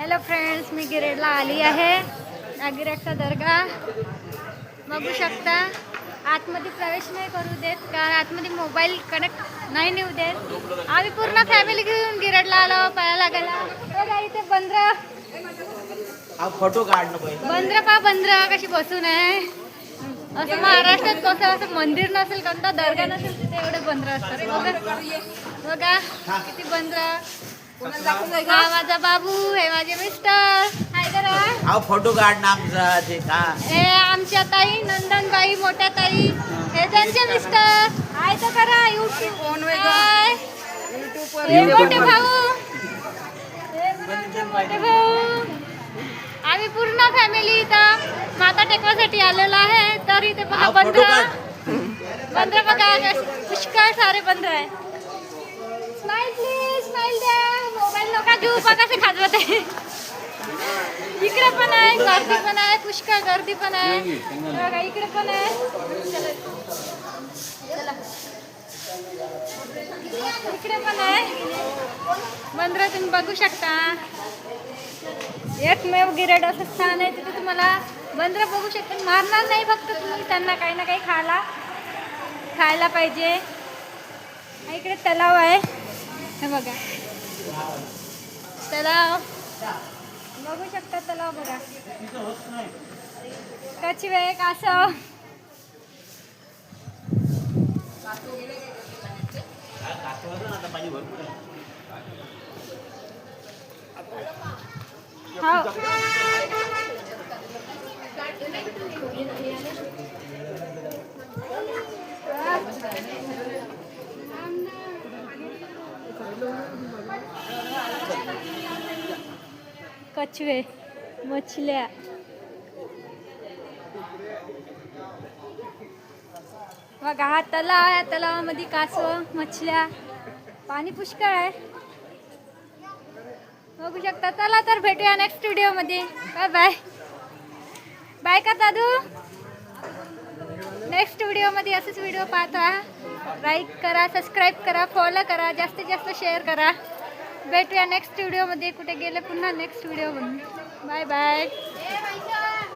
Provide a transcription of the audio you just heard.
Hello friends, मी गिरेडला आली आहे. गिरेडचा दर्गा बघू शकता. आतमध्ये प्रवेश नाही करू देत कारण आतमध्ये मोबाईल कनेक्ट नाही नेऊ देत. आम्ही पूर्ण फॅमिली घेऊन गिरेडला आलो पायाला गेला. बघा इथे बंदरा फोटो काढणं बंदरा पा बंदरा कशी बसून आहे. असं महाराष्ट्रात कसं असं मंदिर नसेल कोणता दर्गा नसेल तिथे एवढे बंदरा असतात. बघा बघा किती बंदरा. हा माझा बाबू, हे माझे मिस्टर. हाय करा. फोटो काढणं आमचा ते का हे आमच्या ताई नंदनबाई, मोठ्या ताई. हे त्यांचे मिस्टर. हाय तर करा. युट्यूब हाय. हे मोठे भाऊ. हे मोठे भाऊ. आम्ही पूर्ण फॅमिली इथं माता टेकवासाठी आलेलो आहे. तर इथे बघा बंदरा बंदरा बघा पुष्कळ सारे बंदर आहे. स्माइल प्लीज, स्माइल द्या. मोबाईल नका घेऊ. बघा कसे खाजवत आहे. इकडे पण आहे, गर्दी पण आहे, पुष्कळ गर्दी पण आहे. बघा इकडे पण आहे. चला इकडे पण आहे बंदरा. तुम्ही बघू शकता. एकमेव गिरेड असं स्थान आहे तिथे तुम्हाला बंदरा बघू शकता. मारणार नाही, फक्त तुम्ही त्यांना काही ना काही खायला पाहिजे. इकडे तलाव आहे. हे बघा तलाव बघू शकता. तलाव बघा. कछवे, कासव. कछवे, मछल्या. बघा हा तलाव आहे. तलावामध्ये कासव, मछल्या, पाणी पुष्कळ आहे. बघू शकता. चला तर भेटूया नेक्स्ट व्हिडिओमध्ये. Bye bye. बाय का दादू. नेक्स्ट व्हिडिओमध्ये असेच व्हिडिओ पाहत राहा. लाईक करा, सबस्क्राईब करा, फॉलो करा, जास्तीत जास्त शेअर करा. भेटूया नेक्स्ट व्हिडिओमध्ये. कुठे गेले पुन्हा नेक्स्ट व्हिडिओ बनवून. Bye bye.